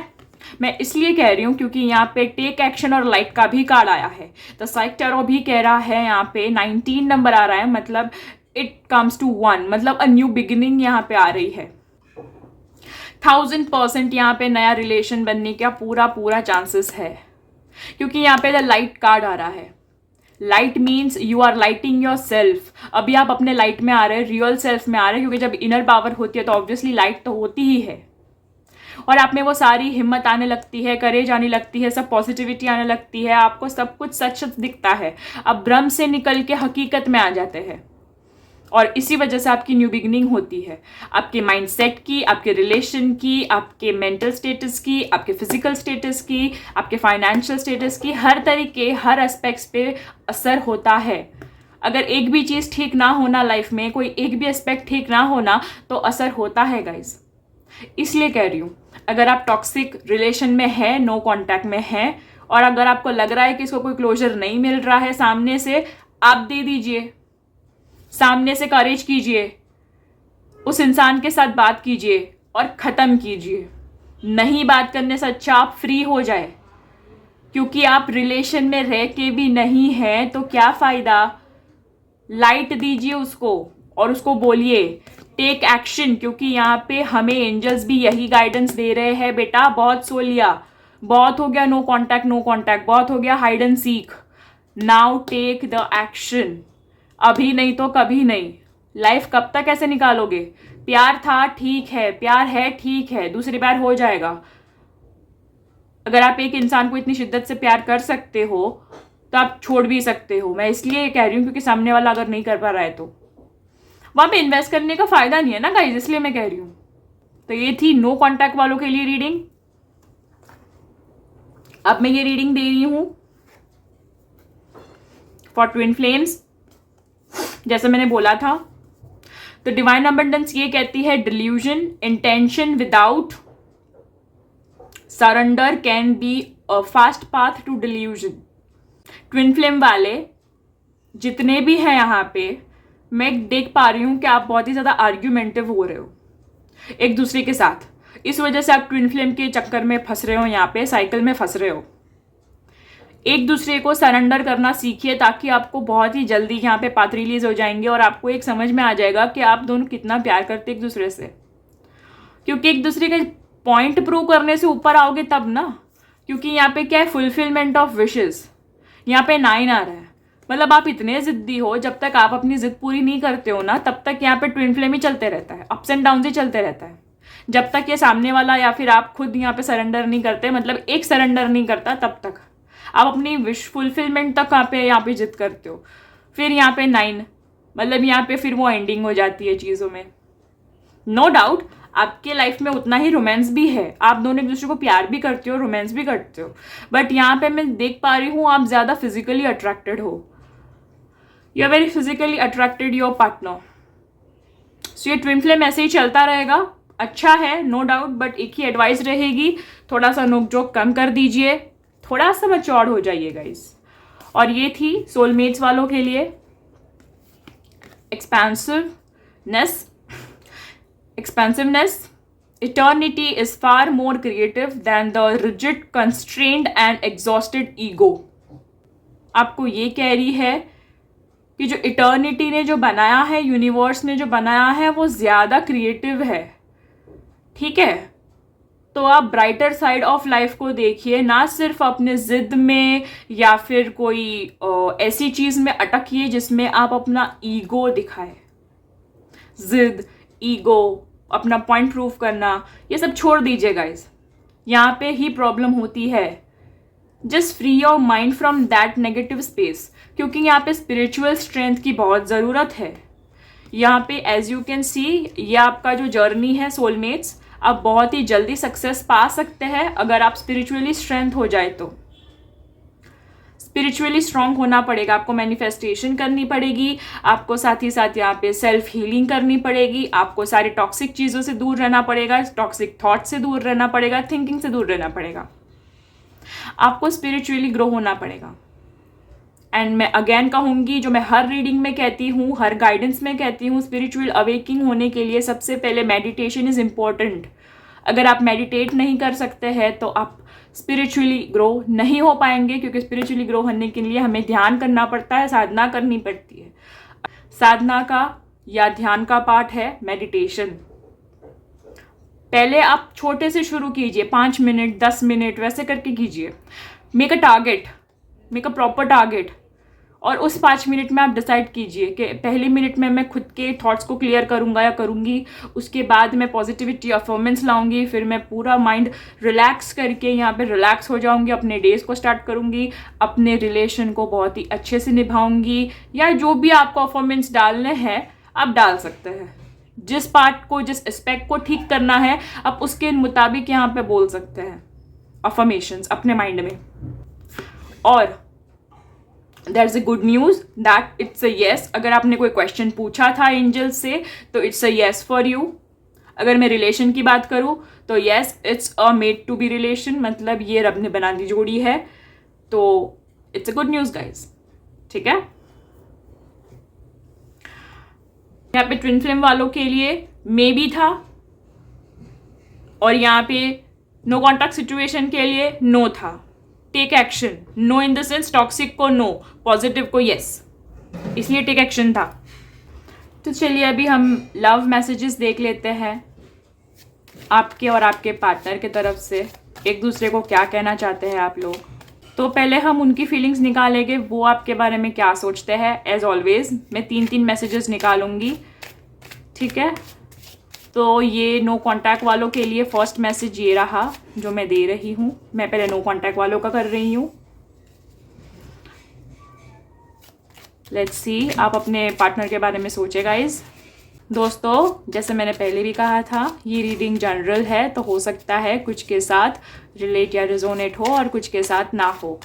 मैं इसलिए कह रही हूँ क्योंकि यहाँ पे टेक एक्शन और लाइट का भी कार्ड आया है. तो साइक टैरो भी कह रहा है, यहाँ पे 19 नंबर आ रहा है, मतलब इट कम्स टू 1, मतलब अ न्यू बिगिनिंग यहाँ पे आ रही है. 1000% यहाँ पे नया रिलेशन बनने का पूरा चांसेस है, क्योंकि यहाँ पे द लाइट कार्ड आ रहा है. Light means you are lighting your self. अभी आप अपने लाइट में आ रहे हैं, रियल सेल्फ में आ रहे हैं, क्योंकि जब इनर पावर होती है तो ऑब्वियसली लाइट तो होती ही है और आप में वो सारी हिम्मत आने लगती है, करेज आने लगती है, सब पॉजिटिविटी आने लगती है, आपको सब कुछ सच दिखता है. आप भ्रम से निकल के हकीकत में आ जाते हैं और इसी वजह से आपकी न्यू बिगिनिंग होती है. आपके माइंडसेट की, आपके रिलेशन की, आपके मेंटल स्टेटस की, आपके फिजिकल स्टेटस की, आपके फाइनेंशियल स्टेटस की, हर तरीके, हर एस्पेक्ट्स पे असर होता है. अगर एक भी चीज़ ठीक ना होना लाइफ में, कोई एक भी एस्पेक्ट ठीक ना होना, तो असर होता है गाइज. इसलिए कह रही हूँ, अगर आप टॉक्सिक रिलेशन में है, नो कॉन्टैक्ट में है और अगर आपको लग रहा है कि इसको कोई क्लोजर नहीं मिल रहा है सामने से, आप दे दीजिए. सामने से करेज कीजिए, उस इंसान के साथ बात कीजिए और ख़त्म कीजिए. नहीं बात करने से अच्छा आप फ्री हो जाए, क्योंकि आप रिलेशन में रह के भी नहीं हैं तो क्या फ़ायदा. लाइट दीजिए उसको और उसको बोलिए टेक एक्शन, क्योंकि यहाँ पे हमें एंजल्स भी यही गाइडेंस दे रहे हैं, बेटा बहुत सो लिया, बहुत हो गया नो कॉन्टैक्ट, बहुत हो गया hide and seek. Now take the action. अभी नहीं तो कभी नहीं. लाइफ कब तक ऐसे निकालोगे. प्यार था ठीक है, प्यार है ठीक है, दूसरी बार हो जाएगा. अगर आप एक इंसान को इतनी शिद्दत से प्यार कर सकते हो तो आप छोड़ भी सकते हो. मैं इसलिए कह रही हूँ क्योंकि सामने वाला अगर नहीं कर पा रहा है तो वहाँ पे इन्वेस्ट करने का फायदा नहीं है ना गाइज, इसलिए मैं कह रही हूँ. तो ये थी नो कॉन्टैक्ट वालों के लिए रीडिंग. अब मैं ये रीडिंग दे रही हूँ फॉर ट्विन फ्लेम्स. जैसे मैंने बोला था, तो डिवाइन अबंडेंस ये कहती है, delusion, intention without surrender can be a fast path to delusion. Twin flame वाले जितने भी हैं यहाँ पे, मैं देख पा रही हूँ कि आप बहुत ही ज़्यादा आर्ग्यूमेंटिव हो रहे हो एक दूसरे के साथ. इस वजह से आप ट्विन फ्लेम के चक्कर में फंस रहे हो, यहाँ पे साइकिल में फंस रहे हो. एक दूसरे को सरेंडर करना सीखिए, ताकि आपको बहुत ही जल्दी यहाँ पे पाथ रिलीज हो जाएंगे और आपको एक समझ में आ जाएगा कि आप दोनों कितना प्यार करते एक दूसरे से. क्योंकि एक दूसरे के पॉइंट प्रूव करने से ऊपर आओगे तब ना. क्योंकि यहाँ पे क्या है, फुलफिलमेंट ऑफ विशेस. यहाँ पे 9 आ रहा है, मतलब आप इतने जिद्दी हो, जब तक आप अपनी जिद पूरी नहीं करते हो ना, तब तक यहाँ पे ट्विन फ्लेम ही चलते रहता है, अप्स एंड डाउन ही चलते रहता है. जब तक ये सामने वाला या फिर आप खुद यहाँ पे सरेंडर नहीं करते, मतलब एक सरेंडर नहीं करता, तब तक आप अपनी विश फुलफिलमेंट तक यहाँ पे जिद करते हो. फिर यहाँ पे 9, मतलब यहाँ पे फिर वो एंडिंग हो जाती है चीज़ों में. नो डाउट आपके लाइफ में उतना ही रोमांस भी है, आप दोनों एक दूसरे को प्यार भी करते हो, रोमांस भी करते हो, बट यहाँ पे मैं देख पा रही हूँ आप ज़्यादा फिजिकली अट्रैक्टेड हो. You are very physically attracted your partner. So ये ट्विन फ्लेम ऐसे ही चलता रहेगा. अच्छा है, नो डाउट, बट एक ही एडवाइस रहेगी, थोड़ा सा नोक-झोंक कम कर दीजिए, थोड़ा सा मैच्योर हो जाइए गाइस. और ये थी सोलमेट्स वालों के लिए expansiveness. Eternity is far more creative than the rigid, constrained and exhausted ego. आपको ये कह रही है कि जो इटर्निटी ने जो बनाया है, यूनिवर्स ने जो बनाया है, वो ज़्यादा क्रिएटिव है. ठीक है, तो आप ब्राइटर साइड ऑफ लाइफ को देखिए, ना सिर्फ अपने ज़िद में या फिर कोई ऐसी चीज़ में अटकिए जिसमें आप अपना ईगो दिखाए। ज़िद, ईगो, अपना पॉइंट प्रूव करना, ये सब छोड़ दीजिए गाइस, यहाँ पे ही प्रॉब्लम होती है। Just free your mind from that negative space, क्योंकि यहाँ पे स्पिरिचुअल स्ट्रेंथ की बहुत ज़रूरत है। यहाँ पे एज यू कैन सी, ये आपका जो जर्नी है सोलमेट्स, आप बहुत ही जल्दी सक्सेस पा सकते हैं अगर आप स्पिरिचुअली स्ट्रेंथ हो जाए तो। स्पिरिचुअली स्ट्रांग होना पड़ेगा, आपको मैनिफेस्टेशन करनी पड़ेगी, आपको साथ ही साथ यहाँ पे सेल्फ हीलिंग करनी पड़ेगी, आपको सारी टॉक्सिक चीज़ों से दूर रहना पड़ेगा, टॉक्सिक थॉट से दूर रहना पड़ेगा, थिंकिंग से दूर रहना पड़ेगा, आपको स्पिरिचुअली ग्रो होना पड़ेगा। एंड मैं अगेन कहूँगी, जो मैं हर रीडिंग में कहती हूँ, हर गाइडेंस में कहती हूँ, स्पिरिचुअल अवेकिंग होने के लिए सबसे पहले मेडिटेशन इज़ इम्पॉर्टेंट। अगर आप मेडिटेट नहीं कर सकते हैं तो आप स्पिरिचुअली ग्रो नहीं हो पाएंगे, क्योंकि स्पिरिचुअली ग्रो होने के लिए हमें ध्यान करना पड़ता है, साधना करनी पड़ती है। साधना का या ध्यान का पार्ट है मेडिटेशन। पहले आप छोटे से शुरू कीजिए, 5 मिनट 10 मिनट वैसे करके कीजिए। Make a target, make a proper target, और उस 5 मिनट में आप डिसाइड कीजिए कि पहले मिनट में मैं खुद के थॉट्स को क्लियर करूँगा या करूँगी, उसके बाद मैं पॉजिटिविटी अफर्मेंस लाऊंगी, फिर मैं पूरा माइंड रिलैक्स करके यहाँ पे रिलैक्स हो जाऊँगी, अपने डेज को स्टार्ट करूँगी, अपने रिलेशन को बहुत ही अच्छे से निभाऊँगी, या जो भी आपको अफर्मेंस डालने हैं आप डाल सकते हैं। जिस पार्ट को, जिस एस्पेक्ट को ठीक करना है आप उसके मुताबिक यहाँ पे बोल सकते हैं अफर्मेशंस अपने माइंड में। और There's a good news that it's a yes। अगर आपने कोई क्वेश्चन पूछा था एंजल से तो it's a yes for you। अगर मैं रिलेशन की बात करूँ तो yes, it's a made to be relation, मतलब ये रब ने बना दी जोड़ी है, तो it's a good news guys। ठीक है, यहाँ पे ट्विन फ्लेम वालों के लिए मे बी था, और यहाँ पे नो कॉन्टैक्ट सिचुएशन के लिए नो था। Take action, no in the sense toxic को नो, पॉजिटिव को यस, इसलिए टेक एक्शन था। तो चलिए अभी हम लव मैसेजेस देख लेते हैं, आपके और आपके पार्टनर की तरफ से एक दूसरे को क्या कहना चाहते हैं आप लोग। तो पहले हम उनकी फीलिंग्स निकालेंगे, वो आपके बारे में क्या सोचते हैं। एज ऑलवेज मैं 3-3 मैसेजेस निकालूंगी, ठीक है। तो ये नो कॉन्टैक्ट वालों के लिए फर्स्ट मैसेज ये रहा जो मैं दे रही हूँ। मैं पहले नो कॉन्टैक्ट वालों का कर रही हूँ। लेट्स सी आप अपने पार्टनर के बारे में सोचे गाइज। दोस्तों जैसे मैंने पहले भी कहा था, ये रीडिंग जनरल है, तो हो सकता है कुछ के साथ रिलेट या रिजोनेट हो और कुछ के साथ ना हो।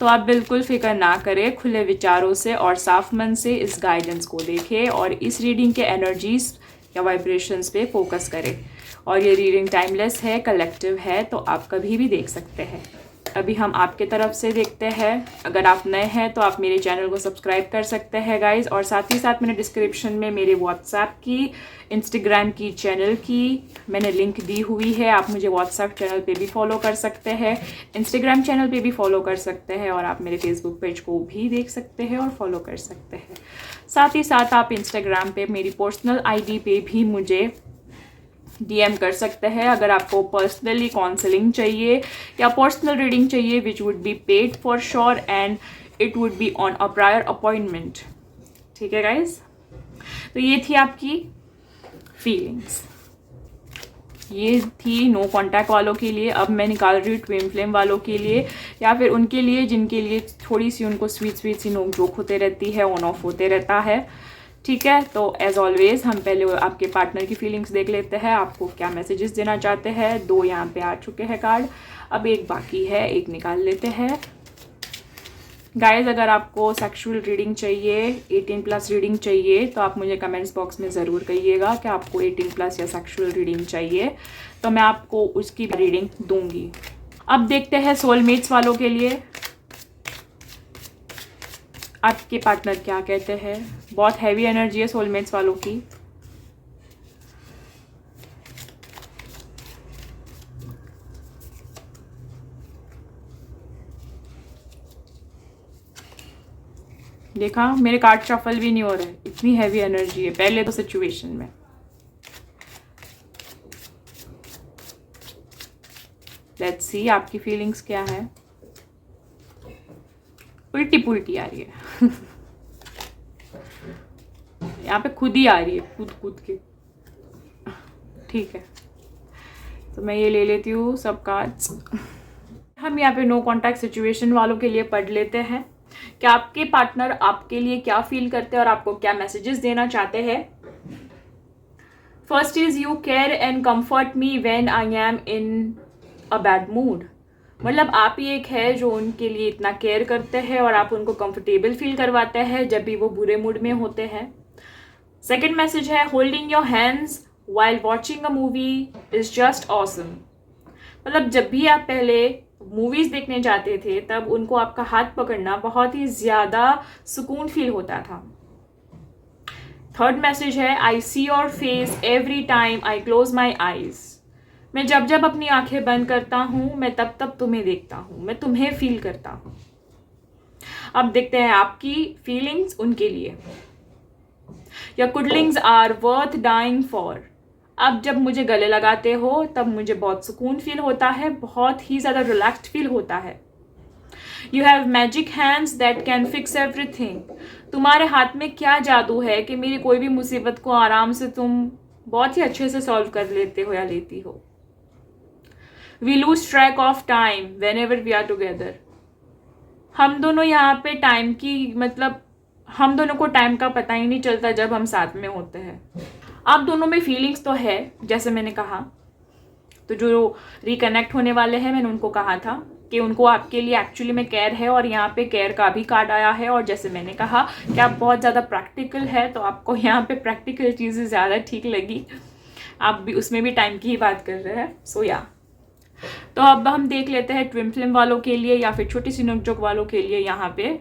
तो आप बिल्कुल फिक्र ना करें, खुले विचारों से और साफ मन से इस गाइडेंस को देखें और इस रीडिंग के एनर्जीज या वाइब्रेशंस पे फोकस करें। और ये रीडिंग टाइमलेस है, कलेक्टिव है, तो आप कभी भी देख सकते हैं। अभी हम आपके तरफ से देखते हैं। अगर आप नए हैं तो आप मेरे चैनल को सब्सक्राइब कर सकते हैं गाइज, और साथ ही साथ मैंने डिस्क्रिप्शन में मेरे व्हाट्सएप की, इंस्टाग्राम की, चैनल की मैंने लिंक दी हुई है। आप मुझे व्हाट्सएप चैनल पे भी फॉलो कर सकते हैं, इंस्टाग्राम चैनल पे भी फॉलो कर सकते हैं, और आप मेरे फेसबुक पेज को भी देख सकते हैं और फॉलो कर सकते हैं। साथ ही साथ आप इंस्टाग्राम पे मेरी पर्सनल आईडी पे भी मुझे DM कर सकते हैं अगर आपको पर्सनली काउंसलिंग चाहिए या पर्सनल रीडिंग चाहिए, which would be paid for sure and it would be on a prior appointment. ठीक है गाइज, तो ये थी आपकी फीलिंग्स, ये थी नो कॉन्टैक्ट वालों के लिए। अब मैं निकाल रही हूँ ट्विन फ्लेम वालों के लिए, या फिर उनके लिए जिनके लिए थोड़ी सी उनको स्वीट सी नोक जोक होते रहती है, ऑन ऑफ होते रहता है। ठीक है, तो एज ऑलवेज हम पहले आपके पार्टनर की फीलिंग्स देख लेते हैं, आपको क्या मैसेजेस देना चाहते हैं। 2 यहाँ पे आ चुके हैं कार्ड, अब एक बाकी है, एक निकाल लेते हैं। गाइज अगर आपको सेक्सुअल रीडिंग चाहिए, 18+ रीडिंग चाहिए, तो आप मुझे कमेंट्स बॉक्स में ज़रूर कहिएगा कि आपको 18+ या सेक्सुअल रीडिंग चाहिए, तो मैं आपको उसकी रीडिंग दूंगी। अब देखते हैं सोलमेट्स वालों के लिए आपके पार्टनर क्या कहते हैं। बहुत हैवी एनर्जी है सोलमेट्स वालों की। देखा, मेरे कार्ड शफल भी नहीं हो रहे, इतनी हैवी एनर्जी है पहले तो सिचुएशन में। लेट्स सी आपकी फीलिंग्स क्या है। उल्टी पुल्टी आ रही है यहाँ पे खुद ही आ रही है, कूद कूद के। ठीक है, तो मैं ये ले लेती हूँ सब कार्ड्स। हम यहाँ पे नो कॉन्टैक्ट सिचुएशन वालों के लिए पढ़ लेते हैं कि आपके पार्टनर आपके लिए क्या फील करते हैं और आपको क्या मैसेजेस देना चाहते हैं। First is you care and comfort me when I am in a bad mood. मतलब आप ही एक है जो उनके लिए इतना केयर करते हैं और आप उनको कंफर्टेबल फील करवाते हैं जब भी वो बुरे मूड में होते हैं। सेकेंड मैसेज है holding your hands while watching a movie is just awesome। मतलब जब भी आप पहले मूवीज देखने जाते थे तब उनको आपका हाथ पकड़ना बहुत ही ज़्यादा सुकून फील होता था। थर्ड मैसेज है I see your face every time I close my eyes. मैं जब जब अपनी आंखें बंद करता हूँ मैं तब तब तुम्हें देखता हूँ, मैं तुम्हें फील करता हूँ। अब देखते हैं आपकी फीलिंग्स उनके लिए। Your cuddlings are worth dying for. अब जब मुझे गले लगाते हो तब मुझे बहुत सुकून फील होता है, बहुत ही ज़्यादा रिलैक्स्ड फील होता है। You have magic hands that can fix everything. तुम्हारे हाथ में क्या जादू है कि मेरी कोई भी मुसीबत को आराम से तुम बहुत ही अच्छे से सॉल्व कर लेते हो या लेती हो। We lose track of time whenever we are together. हम दोनों यहाँ पे टाइम की मतलब हम दोनों को टाइम का पता ही नहीं चलता जब हम साथ में होते हैं। आप दोनों में फीलिंग्स तो है जैसे मैंने कहा। तो जो रिकनेक्ट होने वाले हैं मैंने उनको कहा था कि उनको आपके लिए एक्चुअली में केयर है और यहाँ पे केयर का भी कार्ड आया है। और जैसे मैंने कहा कि आप बहुत ज़्यादा प्रैक्टिकल है तो आपको यहाँ पे प्रैक्टिकल चीज़ें ज़्यादा ठीक लगी। आप भी उसमें भी टाइम की ही बात कर रहे हैं। सो या तो अब हम देख लेते हैं ट्विन फ्लेम वालों के लिए या फिर छोटी सी नोकझोंक वालों के लिए। यहाँ पे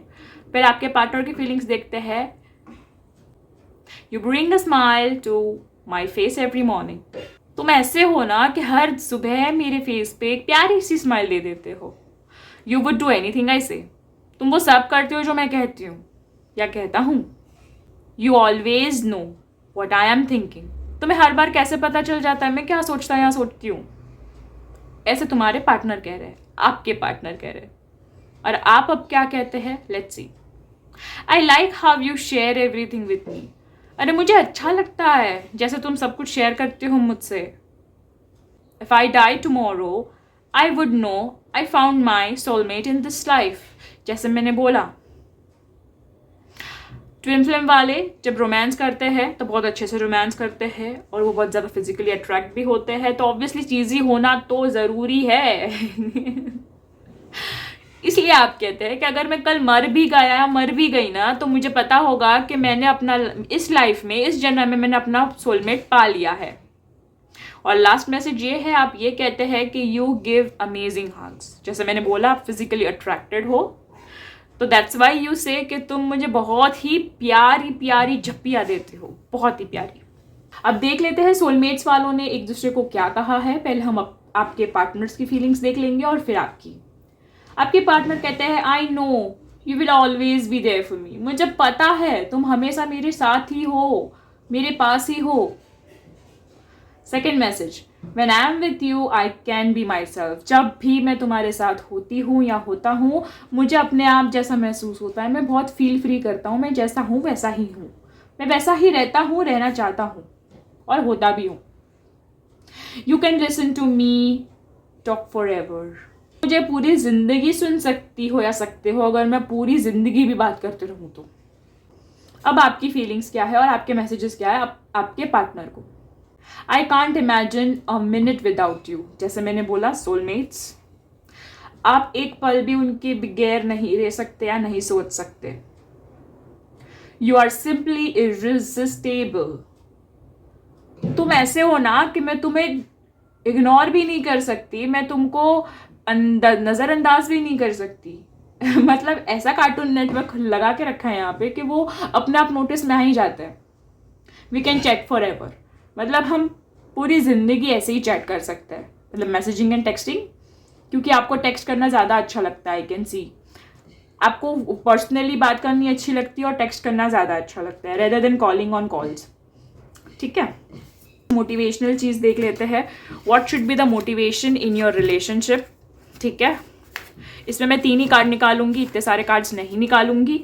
फिर आपके पार्टनर की फीलिंग्स देखते हैं। You bring a smile to my face every morning. तुम ऐसे हो ना कि हर सुबह मेरे फेस पे एक प्यारी सी स्माइल दे देते हो। You would do anything I से। तुम वो सब करते हो जो मैं कहती हूँ या कहता हूँ। You always know what I am thinking. तुम्हें हर बार कैसे पता चल जाता है मैं क्या सोचता या सोचती हूँ। ऐसे तुम्हारे पार्टनर कह रहे हैं, आपके पार्टनर कह रहे हैं। और आप अब क्या कहते हैं, let's see. I like how you share everything with me. अरे मुझे अच्छा लगता है जैसे तुम सब कुछ शेयर करते हो मुझसे। If I die tomorrow I would know I found my soulmate in this life. जैसे मैंने बोला ट्विन फ्लेम वाले जब रोमांस करते हैं तो बहुत अच्छे से रोमांस करते हैं और वो बहुत ज़्यादा फिजिकली अट्रैक्ट भी होते हैं। तो ऑब्वियसली चीज़ी होना तो ज़रूरी है इसलिए आप कहते हैं कि अगर मैं कल मर भी गया या मर भी गई ना तो मुझे पता होगा कि मैंने अपना इस लाइफ में इस जन्म में मैंने अपना सोलमेट पा लिया है। और लास्ट मैसेज ये है, आप ये कहते हैं कि यू गिव अमेजिंग हग्स। जैसे मैंने बोला आप फिजिकली अट्रैक्टेड हो तो दैट्स वाई यू से कि तुम मुझे बहुत ही प्यारी प्यारी झप्पियाँ देते हो, बहुत ही प्यारी। अब देख लेते हैं सोलमेट्स वालों ने एक दूसरे को क्या कहा है। पहले हम आपके पार्टनर्स की फीलिंग्स देख लेंगे और फिर आपकी। आपके पार्टनर कहते हैं I know you will always be there for me. मुझे पता है तुम हमेशा मेरे साथ ही हो, मेरे पास ही हो। Second message, when I am with you I can be my self. जब भी मैं तुम्हारे साथ होती हूँ या होता हूँ मुझे अपने आप जैसा महसूस होता है। मैं बहुत फील फ्री करता हूँ, मैं जैसा हूँ वैसा ही हूँ, मैं वैसा ही रहता हूँ, रहना चाहता हूँ और होता भी हूँ। You can listen to me talk forever. मुझे पूरी जिंदगी सुन सकती हो या सकते हो अगर मैं पूरी जिंदगी भी बात करते रहूं तो। अब आपकी फीलिंग्स क्या है और आपके मैसेजेस क्या है आपके पार्टनर को। I can't imagine a minute without you. जैसे मैंने बोला सोलमेट्स, आप एक पल भी उनके बगैर नहीं रह सकते या नहीं सोच सकते। You are simply irresistible. तुम ऐसे हो ना कि मैं तुम्हें इग्नोर भी नहीं कर सकती, मैं तुमको नज़रअंदाज भी नहीं कर सकती मतलब ऐसा कार्टून नेटवर्क लगा के रखा है यहाँ पे कि वो अपने आप नोटिस में आ ही जाता है। We can chat forever. मतलब हम पूरी ज़िंदगी ऐसे ही चैट कर सकते हैं, मतलब मैसेजिंग एंड टेक्सटिंग। क्योंकि आपको टेक्स्ट करना ज़्यादा अच्छा लगता है, आई कैन सी। आपको पर्सनली बात करनी अच्छी लगती है और टेक्स्ट करना ज़्यादा अच्छा लगता है rather than calling on calls. ठीक है, मोटिवेशनल चीज़ देख लेते हैं, what should be the motivation in your relationship. ठीक है, इसमें मैं 3 ही कार्ड निकालूंगी, इतने सारे कार्ड्स नहीं निकालूंगी।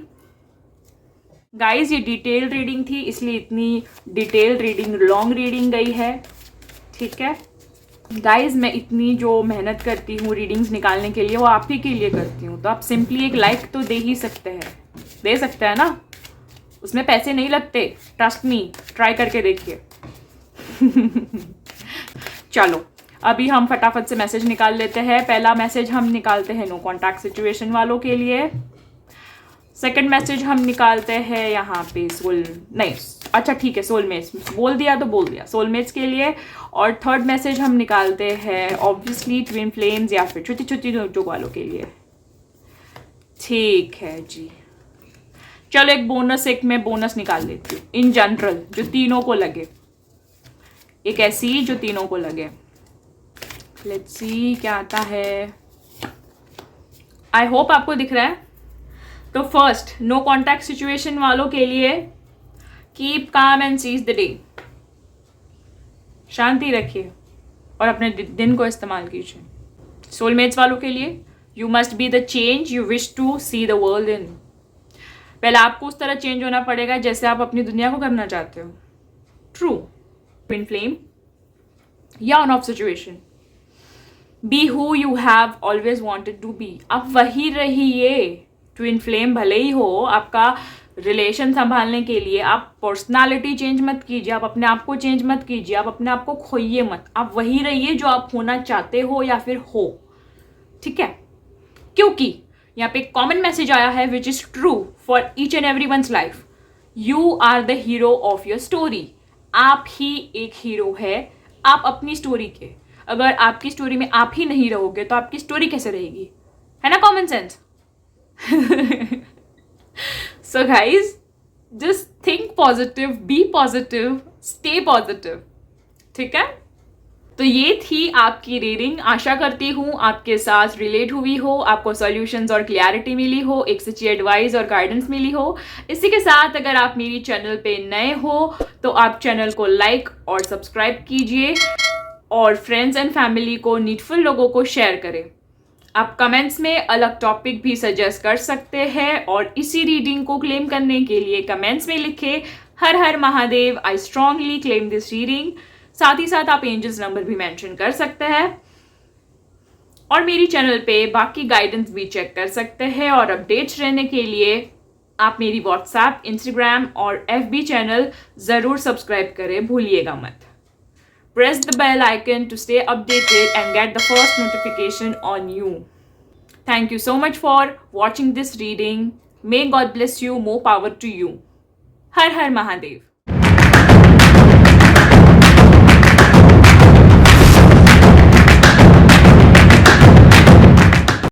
गाइज ये डिटेल रीडिंग थी, इसलिए इतनी डिटेल रीडिंग, लॉन्ग रीडिंग गई है। ठीक है गाइज, मैं इतनी जो मेहनत करती हूँ रीडिंग्स निकालने के लिए वो आप ही के लिए करती हूँ, तो आप सिंपली एक लाइक तो दे ही सकते हैं, दे सकते हैं ना, उसमें पैसे नहीं लगते, ट्रस्ट मी, ट्राई करके देखिए। चलो अभी हम फटाफट से मैसेज निकाल लेते हैं। पहला मैसेज हम निकालते हैं नो कॉन्टैक्ट सिचुएशन वालों के लिए। सेकंड मैसेज हम निकालते हैं यहाँ पे अच्छा ठीक है, सोलमेट्स बोल दिया तो बोल दिया, सोलमेट्स के लिए। और थर्ड मैसेज हम निकालते हैं ऑब्वियसली ट्विन फ्लेम्स या फिर छोटी छोटी नोटबुक वालों के लिए। ठीक है जी, चलो एक मैं बोनस निकाल लेती हूँ इन जनरल, जो तीनों को लगे, एक ऐसी जो तीनों को लगे। लेट्स सी क्या आता है। आई होप आपको दिख रहा है। तो फर्स्ट, नो कॉन्टैक्ट सिचुएशन वालों के लिए keep calm and seize the day, शांति रखिए और अपने दिन को इस्तेमाल कीजिए। सोलमेट्स वालों के लिए you must be the change you wish to see the world in. पहले आपको उस तरह चेंज होना पड़ेगा जैसे आप अपनी दुनिया को करना चाहते हो। ट्रू। ट्विन फ्लेम या on off situation, be who you have always wanted to be, आप वही रहिए। ट्विन फ्लेम भले ही हो, आपका रिलेशन संभालने के लिए आप पर्सनालिटी चेंज मत कीजिए, आप अपने आप को चेंज मत कीजिए, आप अपने आप को खोइए मत, आप वही रहिए जो आप होना चाहते हो या फिर हो। ठीक है, क्योंकि यहाँ पे कॉमन मैसेज आया है which is true for each and every one's life, you are the hero of your story. आप ही एक हीरो है आप अपनी स्टोरी के। अगर आपकी स्टोरी में आप ही नहीं रहोगे तो आपकी स्टोरी कैसे रहेगी, है ना common sense. So guys, just think positive, be positive, stay positive. ठीक है, तो ये थी आपकी रीडिंग। आशा करती हूँ आपके साथ रिलेट हुई हो, आपको सॉल्यूशंस और क्लैरिटी मिली हो, एक सच्ची एडवाइस और गाइडेंस मिली हो। इसी के साथ अगर आप मेरी चैनल पे नए हो तो आप चैनल को लाइक और सब्सक्राइब कीजिए और फ्रेंड्स एंड फैमिली को, नीडफुल लोगों को शेयर करें। आप कमेंट्स में अलग टॉपिक भी सजेस्ट कर सकते हैं और इसी रीडिंग को क्लेम करने के लिए कमेंट्स में लिखे हर हर Mahadev, I strongly claim this reading. साथ ही साथ आप एंजल्स नंबर भी मेंशन कर सकते हैं और मेरी चैनल पे बाकी गाइडेंस भी चेक कर सकते हैं। और अपडेट्स रहने के लिए आप मेरी व्हाट्सएप, इंस्टाग्राम और FB चैनल ज़रूर सब्सक्राइब करें, भूलिएगा मत। Press the bell icon to stay updated and get the first notification on you. Thank you so much for watching this reading. May God bless you. More power to you. Har Har Mahadev.